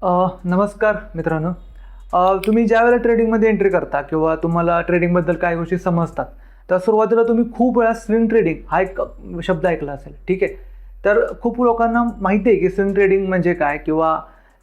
नमस्कार मित्रांनो. तुम्ही ज्यावेळेला ट्रेडिंगमध्ये एंट्री करता किंवा तुम्हाला ट्रेडिंगबद्दल काही गोष्टी समजतात, तर सुरुवातीला तुम्ही खूप वेळा स्विंग ट्रेडिंग हा एक शब्द ऐकला असेल. ठीक आहे. तर खूप लोकांना माहिती आहे की स्विंग ट्रेडिंग म्हणजे काय किंवा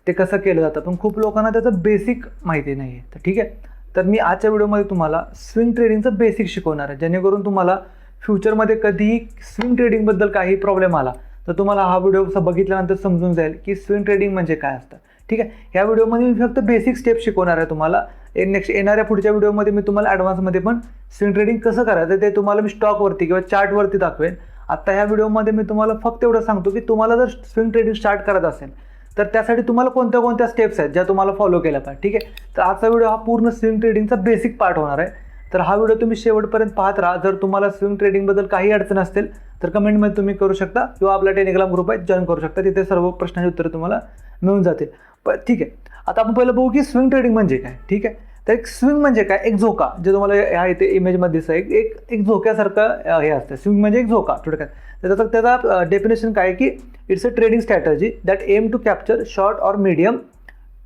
ते कसं केलं जातं, पण खूप लोकांना त्याचं बेसिक माहिती नाही आहे. तर ठीक आहे, तर मी आजच्या व्हिडिओमध्ये तुम्हाला स्विंग ट्रेडिंगचं बेसिक शिकवणार आहे, जेणेकरून तुम्हाला फ्युचरमध्ये कधीही स्विंग ट्रेडिंगबद्दल काही प्रॉब्लेम आला तर तुम्हाला हा व्हिडिओ बघितल्यानंतर समजून जाईल की स्विंग ट्रेडिंग म्हणजे काय असतं. ठीक आहे. या व्हिडिओमध्ये मी फक्त बेसिक स्टेप शिकवणार आहे तुम्हाला. नेक्स्ट येणाऱ्या पुढच्या व्हिडिओमध्ये मी तुम्हाला ॲडव्हान्समध्ये पण स्विंग ट्रेडिंग कसं करायचं ते तुम्हाला मी स्टॉकवरती किंवा चार्टवरती दाखवेन. आता ह्या व्हिडिओमध्ये मी तुम्हाला फक्त एवढं सांगतो की तुम्हाला जर स्विंग ट्रेडिंग स्टार्ट करायचं असेल तर त्यासाठी तुम्हाला कोणत्या कोणत्या स्टेप्स आहेत ज्या तुम्हाला फॉलो केल्या पाहिजे. ठीक आहे. तर आजचा व्हिडिओ हा पूर्ण स्विंग ट्रेडिंगचा बेसिक पार्ट होणार आहे. तर हा व्हिडिओ तुम्ही शेवटपर्यंत पाहत राहा. जर तुम्हाला स्विंग ट्रेडिंगबद्दल काही अडचण असतील तर कमेंटमध्ये तुम्ही करू शकता किंवा आपला टेलिग्राम ग्रुप आहे जॉईन करू शकता. तिथे सर्व प्रश्नांची उत्तरं तुम्हाला मिळून जातील. पण ठीक आहे, आता आपण पहिलं बघू की स्विंग ट्रेडिंग म्हणजे काय. ठीक आहे. तर एक स्विंग म्हणजे काय, एक झोका, जे तुम्हाला ह्या इथे इमेजमध्ये दिसतं एक झोक्यासारखं हे असतं. स्विंग म्हणजे एक झोका थोडक्यात. तर त्याचा डेफिनेशन काय आहे की it's a trading strategy that aim to capture short or medium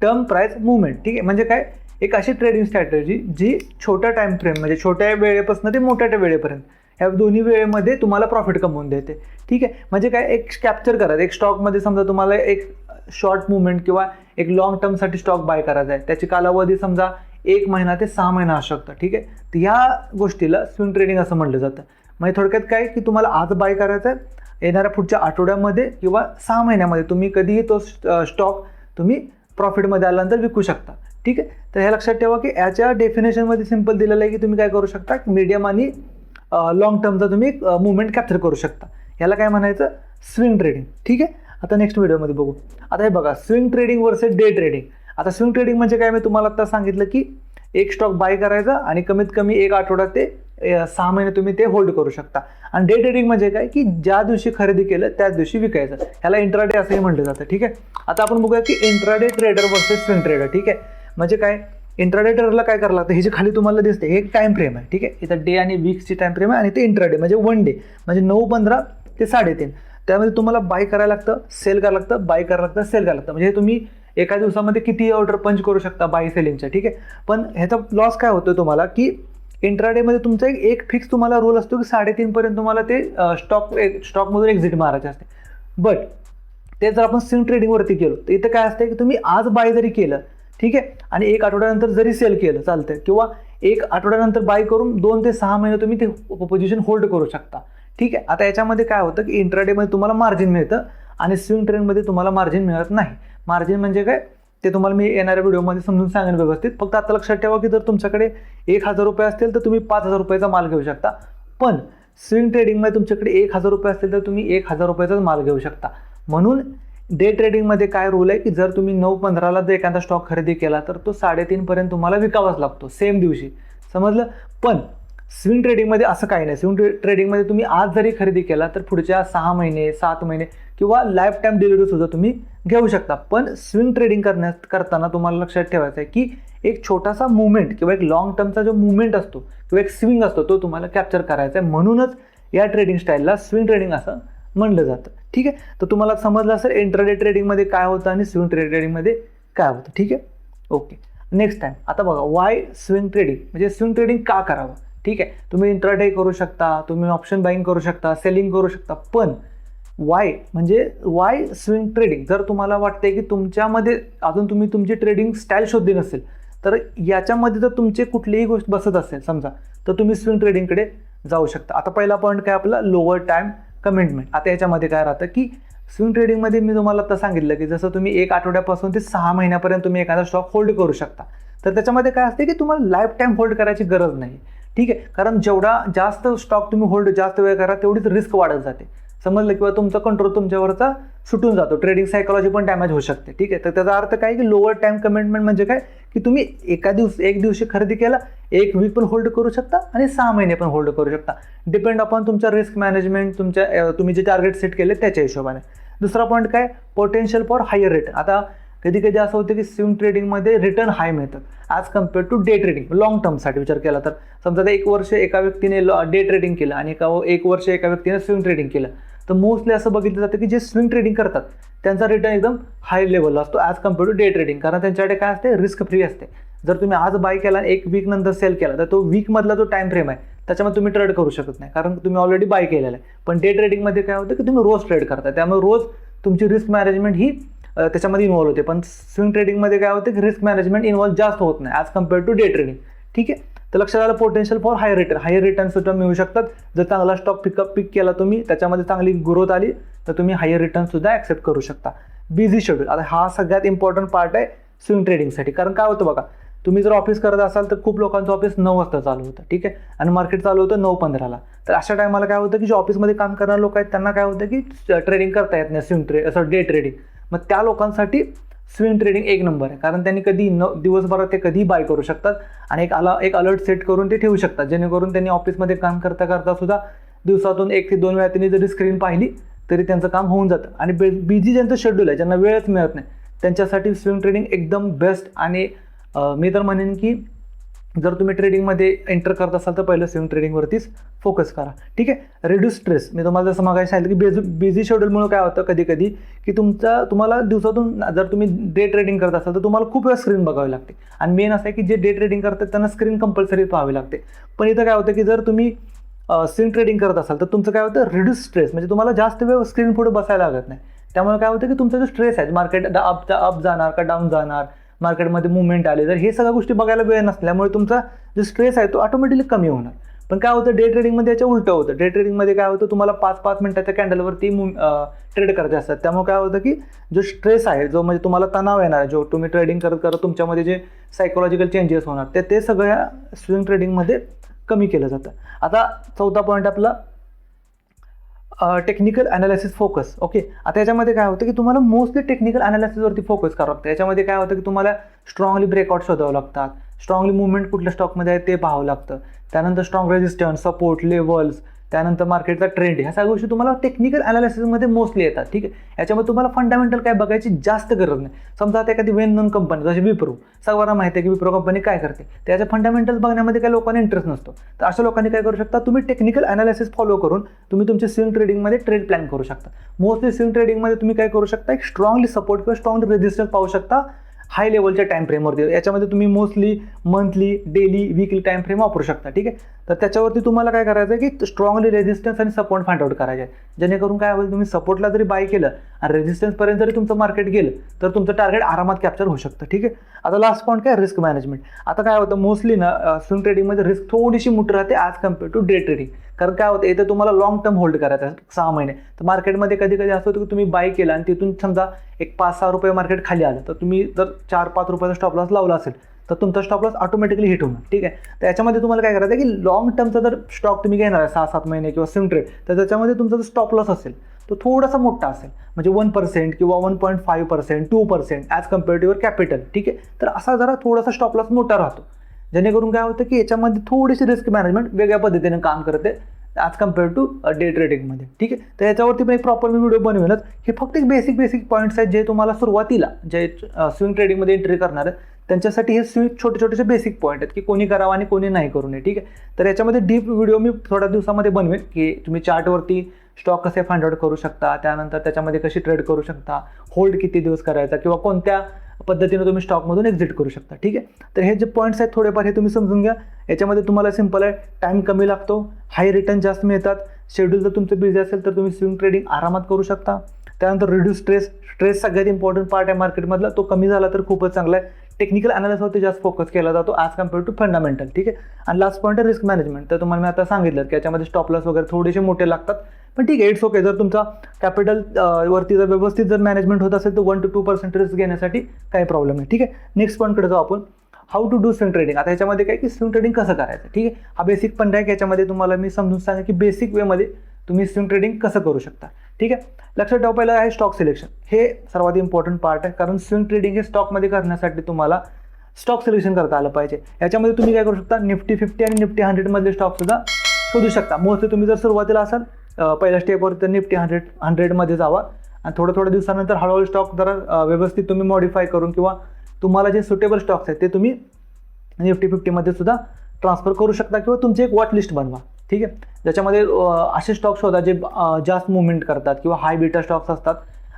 term price movement. ठीक आहे. म्हणजे काय, एक अशी ट्रेडिंग स्ट्रॅटर्जी जी छोट्या टाइम फ्रेम म्हणजे छोट्या वेळेपासून ते मोठ्या वेळेपर्यंत ह्या दोन्ही वेळेमध्ये तुम्हाला प्रॉफिट कमवून देते. ठीक आहे. म्हणजे काय, एक कॅप्चर करायचं. एक स्टॉकमध्ये समजा तुम्हाला एक शॉर्ट मुवमेंट किंवा एक लॉंग टर्मसाठी स्टॉक बाय करायचा आहे, त्याची कालावधी समजा 1 महिना ते 6 महिना असू शकतं. ठीक आहे. तर ह्या गोष्टीला स्विंग ट्रेडिंग असं म्हटलं जातं. म्हणजे थोडक्यात काय की तुम्हाला आज बाय करायचं आहे, येणाऱ्या पुढच्या आठवड्यामध्ये किंवा 6 महिन्यामध्ये तुम्ही कधीही तो स्टॉक तुम्ही प्रॉफिटमध्ये आल्यानंतर विकू शकता. ठीक आहे. तर हे लक्षात ठेवा की याच्या डेफिनेशनमध्ये सिंपल दिलेलं आहे की तुम्ही काय करू शकता, मीडियम आणि लॉंग टर्मचा तुम्ही मुवमेंट कॅप्चर करू शकता. याला काय म्हणायचं, स्विंग ट्रेडिंग. ठीक आहे. आता नेक्स्ट व्हिडिओमध्ये बघू. आता हे बघा, swing trading versus day trading. आता स्विंग ट्रेडिंग म्हणजे काय, मी तुम्हाला आता सांगितलं की एक स्टॉक बाय करायचा आणि कमीत कमी 1 आठवडा ते 6 महिने तुम्ही ते होल्ड करू शकता. आणि डे ट्रेडिंग म्हणजे काय की ज्या दिवशी खरेदी केलं त्याच दिवशी विकायचं. ह्याला इंट्राडे असंही म्हटलं जातं. ठीक आहे. आता आपण बघूया की intraday trader versus swing trader. ठीक आहे. म्हणजे काय, इंट्राडे ट्रेडरला काय करावं लागतं, हे जे खाली तुम्हाला दिसते हे एक टाइम फ्रेम आहे. ठीक आहे. इथं डे आणि वीक्सची टाइम फ्रेम आहे आणि ते इंट्राडे म्हणजे 1 डे म्हणजे 9:15 ते 3:30. त्यामध्ये तुम्हाला बाय करायला लागतं, सेल करायला लागतं, बाय करायला लागतं, सेल करायला लागतं. म्हणजे तुम्ही एका दिवसामध्ये किती ऑर्डर पंच करू शकता बाय सेलिंगच्या. ठीक आहे. पण ह्याचा लॉस काय होतो तुम्हाला की इंट्राडेमध्ये तुमचा एक फिक्स तुम्हाला रूल असतो की 3:30 पर्यंत तुम्हाला ते स्टॉकमधून एक्झिट मारायचे असते. बट ते जर आपण स्विंग ट्रेडिंगवरती केलो तर इथं काय असतं की तुम्ही आज बाय जरी केलं, ठीक आहे, आणि 1 आठवड्यानंतर जरी सेल केलं चालतं, किंवा 1 आठवड्यानंतर बाय करून 2 ते 6 महिने तुम्ही ते पोझिशन होल्ड करू शकता. ठीक आहे. आता याच्यामध्ये काय होतं की इंट्राडेमध्ये तुम्हाला मार्जिन मिळतं आणि स्विंग ट्रेडमध्ये तुम्हाला मार्जिन मिळत नाही. मार्जिन म्हणजे काय ते तुम्हाला मी येणाऱ्या व्हिडिओमध्ये समजून सांगेन व्यवस्थित. फक्त आता लक्षात ठेवा की जर तुमच्याकडे 1,000 रुपये असतील तर तुम्ही 5,000 रुपयाचा माल घेऊ शकता. पण स्विंग ट्रेडिंगमध्ये तुमच्याकडे 1,000 रुपये असतील तर तुम्ही 1,000 रुपयाचाच माल घेऊ शकता. म्हणून डे ट्रेडिंगमध्ये काय रूल आहे की जर तुम्ही 9:15ला जर एखादा स्टॉक खरेदी केला तर तो 3:30 पर्यंत तुम्हाला विकावाच लागतो सेम दिवशी. समजलं. पण स्विंग ट्रेडिंगमध्ये असं काही नाही. स्विंग ट्रेडिंगमध्ये तुम्ही आज जरी खरेदी केला तर पुढच्या 6 महिने 7 महिने किंवा लाईफ टाईम डिलिव्हरी सुद्धा तुम्ही घेऊ शकता. पण स्विंग ट्रेडिंग करताना तुम्हाला लक्षात ठेवायचं आहे की एक छोटासा मुवमेंट किंवा एक लॉंग टर्मचा जो मुवमेंट असतो किंवा एक स्विंग असतो तो तुम्हाला कॅप्चर करायचा आहे. म्हणूनच या ट्रेडिंग स्टाईलला स्विंग ट्रेडिंग असं म्हणलं जातं. ठीक आहे. तर तुम्हाला समजलं असेल इंट्राडे ट्रेडिंगमध्ये काय होतं आणि स्विंग ट्रेडिंगमध्ये काय होतं. ठीक आहे. ओके. नेक्स्ट टाइम आता बघा, वाय स्विंग ट्रेडिंग म्हणजे स्विंग ट्रेडिंग का करावं. ठीक आहे. तुम्ही इंट्राडे करू शकता, तुम्ही ऑप्शन बाईंग करू शकता, सेलिंग करू शकता, पण वाय म्हणजे वाय स्विंग ट्रेडिंग. जर तुम्हाला वाटते की तुमच्यामध्ये अजून तुम्ही तुमची ट्रेडिंग स्टाईल शोधली नसेल तर याच्यामध्ये जर तुमचे कुठलीही गोष्ट बसत असेल समजा तर तुम्ही स्विंग ट्रेडिंगकडे जाऊ शकता. आता पहिला पॉईंट काय आपला, लोअर टाइम कमिटमेंट. आता याच्यामध्ये काय राहतं की स्विंग ट्रेडिंगमध्ये मी तुम्हाला आता सांगितलं की जसं तुम्ही 1 आठवड्यापासून ते 6 महिन्यापर्यंत तुम्ही एखादा स्टॉक होल्ड करू शकता. तर त्याच्यामध्ये काय असते की तुम्हाला लाईफ टाईम होल्ड करायची गरज नाही. ठीक आहे. कारण जेवढा जास्त स्टॉक तुम्ही होल्ड जास्त वेळ करा तेवढीच रिस्क वाढत जाते. समजलं. किंवा तुमचा कंट्रोल तुमच्यावरचा सुटून जातो, ट्रेडिंग सायकोलॉजी पण डॅमेज होऊ शकते. ठीक आहे. तर त्याचा अर्थ काय की लोअर टाइम कमिटमेंट म्हणजे काय की तुम्ही एक दिवशी खरेदी केला, 1 वीक पण होल्ड करू शकता आणि 6 महिने पण होल्ड करू शकता. डिपेंड अपॉन तुमच्या रिस्क मॅनेजमेंट, तुम्ही जे टार्गेट सेट केले त्याच्या हिशोबाने. दुसरा पॉईंट काय, पोटेन्शियल फॉर हायर रेट. आता कधी कधी असं होतं की स्विंग ट्रेडिंगमध्ये रिटर्न हाय मिळतात as compared to day trading. Long टर्मसाठी विचार केला तर समजा 1 वर्ष एका व्यक्तीने डे ट्रेडिंग केलं आणि 1 वर्ष एका व्यक्तीने स्विंग ट्रेडिंग केलं तर मोस्टली असं बघितलं जातं की जे स्विंग ट्रेडिंग करतात त्यांचा रिटर्न एकदम हाय लेवलला असतो as compared to day trading, कारण त्यांच्याकडे काय असते, रिस्क फ्री असते. जर तुम्ही आज बाय केला, एक वीक नंतर सेल केला, तर तो वीकमधला जो टाइम फ्रेम आहे त्याच्यामध्ये तुम्ही ट्रेड करू शकत नाही, कारण तुम्ही ऑलरेडी बाय केलेला आहे. पण डे ट्रेडिंगमध्ये काय होतं की तुम्ही रोज ट्रेड करता, त्यामुळे रोज तुमची रिस्क मॅनेजमेंट ही त्याच्यामध्ये इन्व्हॉल्व होते. पण स्विंग ट्रेडिंगमध्ये काय होतं की रिस्क मॅनेजमेंट इन्व्हॉल्व जास्त होत नाही as compared to day trading. ठीक आहे, तर लक्षात आलं, पोटेन्शियल फॉर हायर रिटर्न सुद्धा मिळू शकतात. जर चांगला स्टॉक पिक केला तुम्ही, त्याच्यामध्ये चांगली ग्रोथ आली, तर तुम्ही हायर रिटर्न सुद्धा ऍक्सेप्ट करू शकता. बिझी शेड्यूल, आता हा सगळ्यात इम्पॉर्टंट पार्ट आहे स्विंग ट्रेडिंगसाठी. कारण काय होतं बघा, तुम्ही जर ऑफिस करत असाल तर खूप लोकांचं ऑफिस 9 वाजता चालू होतं, ठीक आहे, आणि मार्केट चालू होतं 9:15ला. तर अशा टायमाला काय होतं की जे ऑफिसमध्ये काम करणारे लोक आहेत त्यांना काय होतं की ट्रेडिंग करता येत नाही, असं डे ट्रेडिंग. मग त्या लोकांसाठी स्विंग ट्रेडिंग एक नंबर आहे, कारण त्यांनी कधी दिवसभरात ते कधीही बाय करू शकतात आणि एक अलर्ट सेट करून ते ठेवू शकतात, जेणेकरून त्यांनी ऑफिसमध्ये काम करता करता सुद्धा दिवसातून 1 ते 2 वेळा त्यांनी जरी स्क्रीन पाहिली तरी त्यांचं काम होऊन जातं. आणि बिझी ज्यांचं शेड्यूल आहे, ज्यांना वेळच मिळत नाही, त्यांच्यासाठी स्विंग ट्रेडिंग एकदम बेस्ट. आणि मी तर म्हणेन की जर तुम्ही ट्रेडिंगमध्ये एंटर करत असाल तर पहिलं स्विंग ट्रेडिंगवरतीच फोकस करा. ठीक आहे, रिड्यूस स्ट्रेस. मी तुम्हाला जसं मागायला सांगितलं की बिझी शेड्यूलमुळे काय होतं कधी कधी की तुम्हाला दिवसातून जर तुम्ही डे ट्रेडिंग करत असाल तर तुम्हाला खूप वेळा स्क्रीन बघावी लागते. आणि मेन असं आहे की जे डे ट्रेडिंग करतात त्यांना स्क्रीन कंपल्सरी पाहावी लागते. पण इथं काय होतं की जर तुम्ही स्विंग ट्रेडिंग करत असाल तर तुमचं काय होतं, रिड्यूस स्ट्रेस, म्हणजे तुम्हाला जास्त वेळ स्क्रीन पुढे बसायला लागत नाही. त्यामुळे काय होतं की तुमचा जो स्ट्रेस आहे, मार्केट अप जाणार का डाऊन जाणार, मार्केटमध्ये मुवमेंट आले, तर हे सगळ्या गोष्टी बघायला वेळ नसल्यामुळे तुमचा जो स्ट्रेस आहे तो ऑटोमॅटिकली कमी होणार. पण काय होतं, डे ट्रेडिंगमध्ये याच्या उलटं होतं. डे ट्रेडिंगमध्ये काय होतं, तुम्हाला 5-5 मिनिटाच्या कॅन्डलवरती ट्रेड करायचे असतात. त्यामुळे काय होतं की जो स्ट्रेस आहे, जो म्हणजे तुम्हाला तणाव येणार आहे, जो तुम्ही ट्रेडिंग करत करत तुमच्यामध्ये जे सायकोलॉजिकल चेंजेस होणार ते सगळ्या स्विंग ट्रेडिंगमध्ये कमी केलं जातं. आता चौथा पॉईंट आपला टेक्निकल अनालिसिस फोकस. ओके, आता याच्यामध्ये काय होतं की तुम्हाला मोस्टली टेक्निकल अनालिसिसवरती फोकस करावं लागतं. याच्यामध्ये काय होतं की तुम्हाला स्ट्रॉंगली ब्रेकआउट शोधावं लागतात, स्ट्रॉंगली मुवमेंट कुठल्या स्टॉकमध्ये आहे ते पाहावं लागतं, त्यानंतर स्ट्रॉंग रेजिस्टन्स, सपोर्ट, लेवल्स, त्यानंतर मार्केटचा ट्रेंड, ह्या सगळ्या गोष्टी तुम्हाला टेक्निकल अनालिसिसमध्ये मोस्टली येतात. ठीक आहे, याच्यामध्ये तुम्हाला फंडामेंटल काय बघायची जास्त गरज नाही. समजा आता एखादी वेल नोन कंपनी जशी विप्रो, सर्वांना माहिती आहे की विप्रो कंपनी काय करते, त्याच्या फंडामेंटल्स बघण्यामध्ये काही लोकांना इंटरेस्ट नसतो. तर अशा लोकांनी काय करू शकता, तुम्ही टेक्निकल अनालिसिस फॉलो करून तुम्ही तुमचे स्विंग ट्रेडिंगमध्ये ट्रेड प्लॅन करू शकता. मोस्टली स्विंग ट्रेडिंगमध्ये तुम्ही काय करू शकता, एक स्ट्रॉंगली सपोर्ट किंवा स्ट्रॉंगली रेजिस्टन्स पाहू शकता हाय लेवलच्या टाइम फ्रेमवरती. याच्यामध्ये तुम्ही mostly monthly, daily, weekly time frame वापरू शकता. ठीक आहे, तर त्याच्यावरती तुम्हाला काय करायचं आहे की स्ट्रॉंगली रेजिस्टन्स आणि सपोर्ट फाइंड आउट करायचे आहे, जेणेकरून काय होईल, तुम्ही सपोर्टला जरी बाय केलं आणि रेजिस्टन्सपर्यंत जरी तुमचं मार्केट गेलं तर तुमचं टार्गेट आरामात कॅप्चर होऊ शकतं. ठीक आहे, आता लास्ट पॉईंट काय, रिस्क मॅनेजमेंट. आता काय होतं, मोस्टली ना स्विंग ट्रेडिंगमध्ये रिस्क थोडीशी मोठी राहते as compared to day trading. कारण काय होतं, इथं तुम्हाला लॉंग टर्म होल्ड करायचं आहे 6 महिने. तर मार्केटमध्ये कधी कधी असं होतं की तुम्ही बाय केला आणि तिथून समजा एक 5-6 रुपये मार्केट खाली आलं, तर तुम्ही जर 4-5 रुपयाचा स्टॉप लॉस लावला असेल तर तुमचा स्टॉप लॉस ऑटोमॅटिकली हिट होणार. ठीक आहे, तर याच्यामध्ये तुम्हाला काय करायचं आहे की लॉंग टर्मचा जर स्टॉक तुम्ही घेणार आहे 6-7 महिने किंवा स्विंग ट्रेड, तर त्याच्यामध्ये तुमचा जो स्टॉप लॉस असेल तो थोडासा मोठा असेल, म्हणजे 1% किंवा 1.5%, 2% as compared to your capital. ठीक आहे, तर असा जरा थोडासा स्टॉप लॉस मोठा राहतो, जेणेकरून काय होतं की याच्यामध्ये थोडीशी रिस्क मॅनेजमेंट वेगळ्या पद्धतीने काम करते ॲज कम्पेअर टू डे ट्रेडिंगमध्ये. ठीक आहे, तर याच्यावरती पण एक प्रॉपर मी व्हिडिओ बनवेनच. हे फक्त एक बेसिक पॉईंट्स आहेत जे तुम्हाला सुरुवातीला जे स्विंग ट्रेडिंगमध्ये एंट्री करणार आहेत त्यांच्यासाठी हे छोटे बेसिक पॉईंट आहेत की कोणी करावं आणि कोणी नाही करू नये. ठीक आहे, तर याच्यामध्ये डीप व्हिडिओ मी थोड्या दिवसामध्ये बनवेन की तुम्ही चार्टवरती स्टॉक कसे फाइंड आउट करू शकता, त्यानंतर त्याच्यामध्ये कशी ट्रेड करू शकता, होल्ड किती दिवस करायचा, किंवा कोणत्या पद्धतीने तुम्ही स्टॉकमधून एक्झिट करू शकता. ठीक आहे, तर हे जे पॉईंट्स आहेत थोडेफार हे तुम्ही समजून घ्या. याच्यामध्ये तुम्हाला सिंपल आहे, टाईम कमी लागतो, हाय रिटर्न जास्त मिळतात, शेड्यूल जर तुमचं बिझी असेल तर तुम्ही स्विंग ट्रेडिंग आरामात करू शकता. त्यानंतर रिड्यूस स्ट्रेस सगळ्यात इम्पॉर्टंट पार्ट आहे मार्केटमधला, तो कमी झाला तर खूपच चांगला आहे. टेक्निकल अनालिसिसवरती जास्त फोकस केला जातो ॲज कम्पेअर टू फंडामेंटल. ठीक आहे, आणि लास्ट पॉईंट आहे रिस्क मॅनेजमेंट. तर तुम्हाला मी आता सांगितलं की याच्यामध्ये स्टॉप लॉस वगैरे थोडेसे मोठे लागतात, पण ठीक आहे, इट्स ओके. जर तुमचा कॅपिटल वरती जर व्यवस्थित जर मॅनेजमेंट होत असेल तर 1 to 2% रिस्क घेण्यासाठी काही प्रॉब्लेम नाही. ठीक आहे, नेक्स्ट पॉईंटकडे जाऊ आपण, how to do swing trading. आता याच्यामध्ये काय की स्विंग ट्रेडिंग कसं करायचं. ठीक आहे, हा बेसिक पण आहे की याच्यामध्ये तुम्हाला मी समजून सांगेन की बेसिक वेमध्ये तुम्ही स्विंग ट्रेडिंग कसं करू शकता. ठीक आहे, लक्षात ठेवा पहिलं आहे स्टॉक सिलेक्शन. हे सर्वात इम्पॉर्टंट पार्ट आहे, कारण स्विंग ट्रेडिंग हे स्टॉकमध्ये करण्यासाठी तुम्हाला स्टॉक सिलेक्शन करता आलं पाहिजे. याच्यामध्ये तुम्ही काय करू शकता, निफ्टी 50 आणि निफ्टी 100 मधले स्टॉक सुद्धा शोधू शकता. मोस्टली तुम्ही जर सुरुवातीला असाल पहिल्या स्टेपवर तर निफ्टी 100 मध्ये जावा आणि थोड्या दिवसानंतर हळूहळू स्टॉक जरा व्यवस्थित तुम्ही मॉडिफाय करून किंवा तुम्हाला जे सुटेबल स्टॉक्स आहेत ते तुम्ही निफ्टी 50 मध्ये सुद्धा ट्रान्सफर करू शकता किंवा तुमची एक वॉच लिस्ट बनवा. ठीक आहे. ज्याच्यामध्ये असे स्टॉक शोधा जे जास्त मुवमेंट करतात किंवा हाय बीटा स्टॉक्स असतात.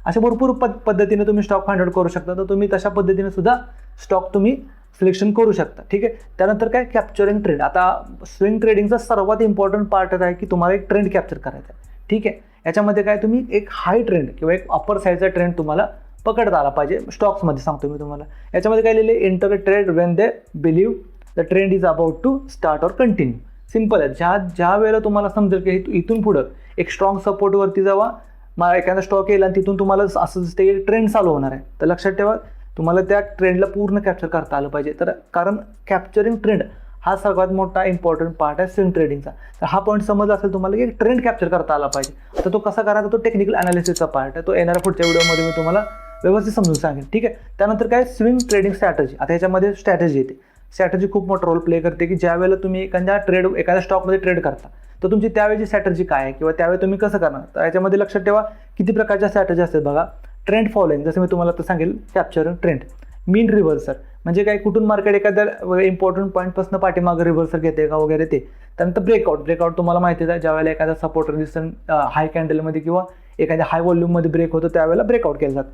असे भरपूर पद्धतीने तुम्ही स्टॉक फाइंड आउट करू शकता. तर तुम्ही तशा पद्धतीने सुद्धा स्टॉक तुम्ही सिलेक्शन करू शकता. ठीक आहे. त्यानंतर काय, कॅप्चरिंग ट्रेंड. आता स्विंग ट्रेडिंगचा सर्वात इम्पॉर्टंट पार्ट आहे की तुम्हाला एक ट्रेंड कॅप्चर करायचा आहे. ठीक आहे. याच्यामध्ये काय, तुम्ही एक हाय ट्रेंड किंवा एक अपर साईडचा ट्रेंड तुम्हाला पकडता आला पाहिजे. स्टॉक्समध्ये सांगतो मी तुम्हाला. याच्यामध्ये काय लिहिले, enter trade when they believe the trend is about to start और कंटिन्यू. सिंपल आहे. ज्या वेळेला तुम्हाला समजेल की इथून पुढं एक स्ट्रॉंग सपोर्टवरती जावा, मला एखादा स्टॉक येईल आणि तिथून तुम्हाला असं दिसते की ट्रेंड चालू होणार आहे, तर लक्षात ठेवा तुम्हाला त्या ट्रेंडला पूर्ण कॅप्चर करता आलं पाहिजे. तर कारण कॅप्चरिंग ट्रेंड हा सर्वात मोठा इम्पॉर्टंट पार्ट आहे स्विंग ट्रेडिंगचा. तर हा पॉईंट समजला असेल तुम्हाला की ट्रेंड कॅप्चर करता आला पाहिजे. तर तो कसा करायचा, तो टेक्निकल अनालिसिसचा पार्ट आहे. तो येणाऱ्या पुढच्या व्हिडिओमध्ये मी तुम्हाला व्यवस्थित समजून सांगेन. ठीक आहे. त्यानंतर काय, स्विंग ट्रेडिंग स्ट्रॅटेजी. आता ह्याच्यामध्ये स्ट्रॅटेजी येते. स्ट्रॅटेजी खूप मोठा रोल प्ले करते की ज्या वेळेला तुम्ही एखाद्या स्टॉकमध्ये ट्रेड करता, तर तुमची त्यावेळेची स्ट्रॅटेजी काय आहे किंवा त्यावेळी तुम्ही कसं करणार. तर याच्यामध्ये लक्षात ठेवा किती प्रकारच्या स्ट्रॅटेजी असतात बघा. ट्रेंड फॉलोइंग, जसं मी तुम्हाला तर सांगेल, कॅप्चरिंग ट्रेंड. मीन रिव्हर्सर म्हणजे काय, कुठून मार्केट एखाद्या इम्पॉर्टंट पॉईंटपासून पाठीमागं रिव्हर्सर घेते का वगैरे ते. त्यानंतर ब्रेकआउट तुम्हाला माहितीच आहे, ज्यावेळेला एखादा सपोर्ट रेजिस्टन्स हाय कॅन्डलमध्ये किंवा एखाद्या हाय व्हॉल्यूममध्ये ब्रेक होतो त्यावेळेला ब्रेकआउट केलं जातं.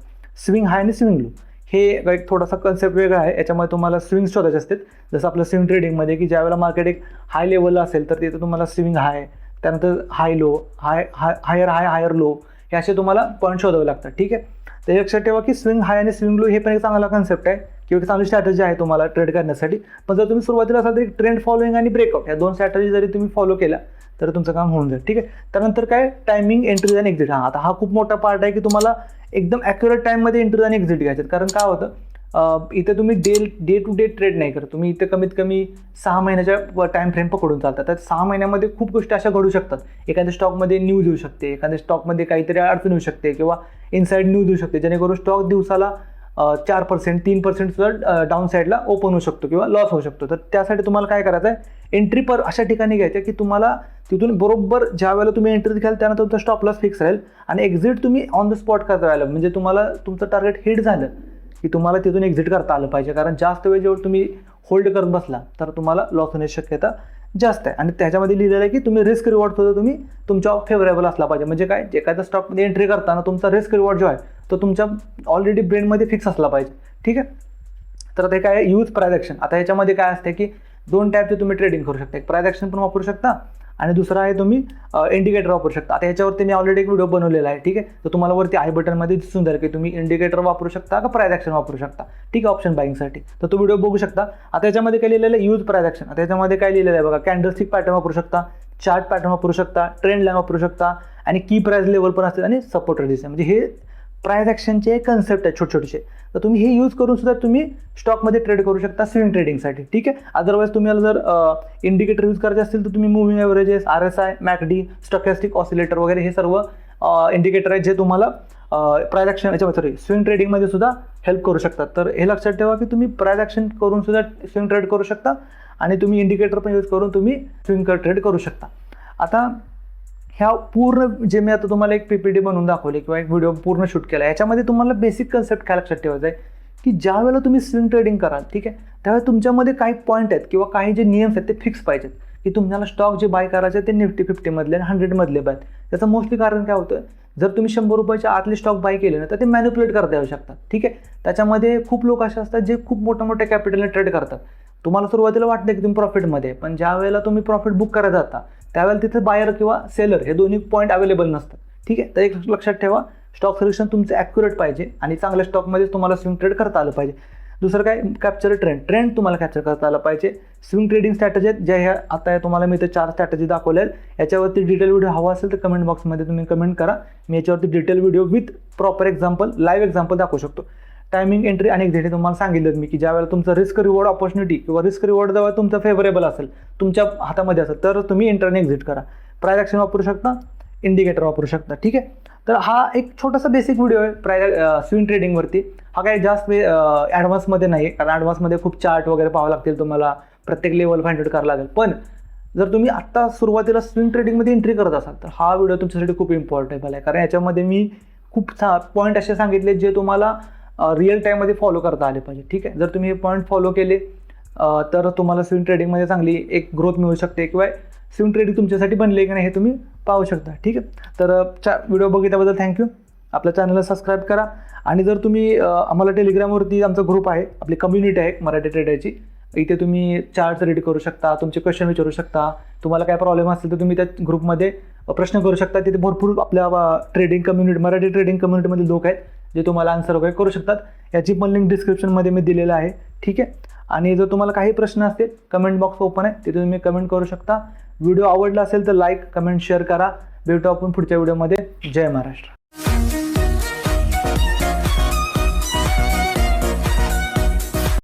स्विंग हाय आणि स्विंग लो हे एक थोडासा कन्सेप्ट वेगळा आहे. याच्यामध्ये तुम्हाला स्विंग शोधायचे असतात. जसं आपलं स्विंग ट्रेडिंगमध्ये की ज्यावेळेला मार्केट एक हाय लेवलला असेल तर तिथं तुम्हाला स्विंग हाय, त्यानंतर हाय लो, हायर लो, हे असे तुम्हाला पॉईंट शोधावे लागतात. ठीक आहे. तर लक्षात ठेवा की स्विंग हाय आणि स्विंग लो हे पण एक चांगला कन्सेप्ट आहे किंवा एक चांगली स्ट्रॅटेजी आहे तुम्हाला ट्रेड करण्यासाठी. पण जर तुम्ही सुरुवातीला असाल तर एक ट्रेंड फॉलोइंग आणि ब्रेकआउट या दोन स्ट्रॅटेजी जरी तुम्ही फॉलो केल्या तर तुमचं काम होऊन जाईल. ठीक आहे. त्यानंतर काय, टायमिंग एंट्रीज आणि एक्झिट. आता हा खूप मोठा पार्ट आहे की तुम्हाला एकदम ॲक्युरेट टाईममध्ये एंट्रीज आणि एक्झिट घ्यायचे. कारण काय होतं, इथे तुम्ही डे टू डे ट्रेड नाही करत. तुम्ही इथे कमीत कमी 6 महिन्याच्या टाइम फ्रेम पकडून चालतात. तर 6 महिन्यामध्ये खूप गोष्टी अशा घडू शकतात. एखाद्या स्टॉकमध्ये न्यूज येऊ शकते, एखाद्या स्टॉकमध्ये काहीतरी अडचण येऊ शकते किंवा इनसाईड न्यूज येऊ शकते, जेणेकरून स्टॉक दिवसाला 4%, 3% सुद्धा डाऊन साईडला ओपन होऊ शकतो किंवा लॉस होऊ शकतो. तर त्यासाठी तुम्हाला काय करायचं आहे, एंट्री पर अशा ठिकाणी घ्यायचं की तुम्हाला तिथून बरोबर ज्या वेळेला तुम्ही एंट्री घ्याल त्यानंतर तुमचा स्टॉप लॉस फिक्स राहील आणि एक्झिट तुम्ही ऑन द स्पॉट करता राहिलं. म्हणजे तुम्हाला तुमचं टार्गेट हिट झालं की तुम्हाला तिथून एक्झिट करता आलं पाहिजे. कारण जास्त वेळ जेव्हा तुम्ही होल्ड करत बसला तर तुम्हाला लॉस होण्याची शक्यता जास्त आहे. आणि त्याच्यामध्ये लिहिलेलं आहे की तुम्ही रिस्क रिवॉर्ड सुद्धा तुम्ही तुमच्या फेवरेबल असला पाहिजे. म्हणजे काय, एखाद्या स्टॉकमध्ये एंट्री करताना तुमचा रिस्क रिवॉर्ड जो आहे तो तुमच्या ऑलरेडी ब्रेनमध्ये फिक्स असला पाहिजे. ठीक आहे. तर ते काय, यूज प्राइस ॲक्शन. आता याच्यामध्ये काय असते की 2 टाईपचे तुम्ही ट्रेडिंग करू शकता. एक प्राइस ॲक्शन पण वापरू शकता आणि दुसरा आहे तुम्ही इंडिकेटर वापरू शकता. आता याच्यावरती मी ऑलरेडी एक व्हिडिओ बनवलेला आहे. ठीक आहे. तर तुम्हाला वरती आय बटनमध्ये दिसून जाईल की तुम्ही इंडिकेटर वापरू शकता का प्राइस ॲक्शन वापरू शकता. ठीक आहे, ऑप्शन बाईंगसाठी. तर तो व्हिडिओ बघू शकता. आता याच्यामध्ये काय लिहिलेलं आहे, यूज प्राइस ॲक्शन. आता याच्यामध्ये काय लिहिलेलं आहे बघा, कॅन्डलस्टिक पॅटर्न वापरू शकता, चार्ट पॅटर्न वापरू शकता, ट्रेंड लाईन वापरू शकता आणि की प्राइस लेवल पण असते आणि सपोर्ट रेजिस्टन्स. म्हणजे हे प्राइस ॲक्शनचे कन्सेप्ट आहेत छोटे. तर तुम्ही हे यूज करून सुद्धा तुम्ही स्टॉकमध्ये ट्रेड करू शकता स्विंग ट्रेडिंगसाठी. ठीक आहे. अदरवाईज तुम्हाला जर इंडिकेटर यूज करायचे असतील तर तुम्ही मुव्हिंग ॲव्हरेजेस, RSI, मॅकडी, स्टॉकॅस्टिक ऑसिलेटर वगैरे हे सर्व इंडिकेटर आहेत जे तुम्हाला प्राइस ॲक्शन याच्यामध्ये स्विंग ट्रेडिंगमध्ये सुद्धा हेल्प करू शकतात. तर हे लक्षात ठेवा की तुम्ही प्राइस ॲक्शन करून सुद्धा स्विंग ट्रेड करू शकता आणि तुम्ही इंडिकेटर पण यूज करून तुम्ही स्विंग ट्रेड करू शकता. आता ह्या पूर्ण जे मी आता तुम्हाला एक PPT बनवून दाखवली किंवा एक व्हिडिओ पूर्ण शूट केला, याच्यामध्ये तुम्हाला बेसिक कन्सेप्ट काय लक्षात ठेवायचं आहे की ज्या वेळेला तुम्ही स्विंग ट्रेडिंग कराल, ठीक आहे, त्यावेळेला तुमच्यामध्ये काही पॉईंट आहेत किंवा काही जे नियम्स आहेत ते फिक्स पाहिजेत की तुम्हाला स्टॉक जे बाय करायचे ते निफ्टी 50 मधले आणि 100 मधले बाय. त्याचं मोस्टली कारण काय होतं, जर तुम्ही 100 रुपयाच्या आतले स्टॉक बाय केले ना तर ते मॅन्युप्युलेट करता येऊ शकतात. ठीक आहे. त्याच्यामध्ये खूप लोक असे असतात जे खूप मोठ्या कॅपिटलने ट्रेड करतात. तुम्हाला सुरुवातीला वाटतं की तुम्ही प्रॉफिटमध्ये, पण ज्या वेळेला तुम्ही प्रॉफिट बुक करायला जाता त्यावेळेला तिथे बायर किंवा सेलर हे दोन्ही पॉईंट अवेलेबल नसतात. ठीक आहे. तर एक लक्षात ठेवा, स्टॉक सिलेक्शन तुमचं ॲक्युरेट पाहिजे आणि चांगल्या स्टॉकमध्ये तुम्हाला स्विंग ट्रेड करता आलं पाहिजे. दुसरं काय, कॅप्चर ट्रेंड तुम्हाला कॅप्चर करता आलं पाहिजे. स्विंग ट्रेडिंग स्ट्रॅटेजी ज्या ह्या आता तुम्हाला मी इथे 4 स्ट्रॅटेजी दाखवल्या आहेत. याच्यावरती डिटेल व्हिडिओ हवा असेल तर कमेंट बॉक्समध्ये तुम्ही कमेंट करा. मी याच्यावरती detail video with proper example, live example दाखवू शकतो. टायमिंग एंट्री आणि एक्झिट तुम्हाला सांगितलं मी की ज्यावेळेला तुमचं रिस्क रिवॉर्ड ऑपॉर्च्युनिटी किंवा रिस्क रिवॉर्ड जेव्हा तुमचं फेवरेबल असेल, तुमच्या हातामध्ये असेल, तर तुम्ही एंटर आणि एक्झिट करा. प्राइस ॲक्शन वापरू शकता, इंडिकेटर वापरू शकता. ठीक आहे. तर हा एक छोटासा बेसिक व्हिडिओ आहे स्विंग ट्रेडिंगवरती. हा काही जास्त ॲडव्हान्समध्ये नाही, कारण ॲडव्हान्समध्ये खूप चार्ट वगैरे पाहावं लागतील, तुम्हाला प्रत्येक लेवल फाइंड आउट करावं लागेल. पण जर तुम्ही आत्ता सुरुवातीला स्विंग ट्रेडिंगमध्ये एंट्री करत असाल तर हा व्हिडिओ तुमच्यासाठी खूप इम्पॉर्टंट आहे. कारण याच्यामध्ये मी खूप पॉईंट असे सांगितले जे तुम्हाला रिअल टाईममध्ये फॉलो करता आले पाहिजे. ठीक आहे. जर तुम्ही हे पॉईंट फॉलो केले तर तुम्हाला स्विंग ट्रेडिंगमध्ये चांगली एक ग्रोथ मिळू शकते किंवा स्विंग ट्रेडिंग तुमच्यासाठी बनले की नाही हे तुम्ही पाहू शकता. ठीक आहे, तर व्हिडिओ बघितल्याबद्दल थँक्यू. आपल्या चॅनलला सबस्क्राईब करा. आणि जर तुम्ही आम्हाला टेलिग्रामवरती आमचा ग्रुप आहे, आपली कम्युनिटी आहे मराठी ट्रेडरची, इथे तुम्ही चार्ट्स रीड करू शकता, तुमचे क्वेश्चन विचारू शकता, तुम्हाला काय प्रॉब्लेम असेल तर तुम्ही त्या ग्रुपमध्ये प्रश्न करू शकता. तिथे भरपूर आपल्या ट्रेडिंग कम्युनिटी, मराठी ट्रेडिंग कम्युनिटीमध्ये लोक आहेत जे तुम्हाला आन्सर वगैरे करू शकतात. याची पण लिंक डिस्क्रिप्शनमध्ये मी दिलेलं आहे. ठीक आहे, आणि जर तुम्हाला काही प्रश्न असतील कमेंट बॉक्स ओपन आहे, तिथे तुम्ही कमेंट करू शकता. व्हिडिओ आवडला असेल तर लाईक, कमेंट, शेअर करा. भेटू आपण पुढच्या व्हिडिओमध्ये. जय महाराष्ट्र.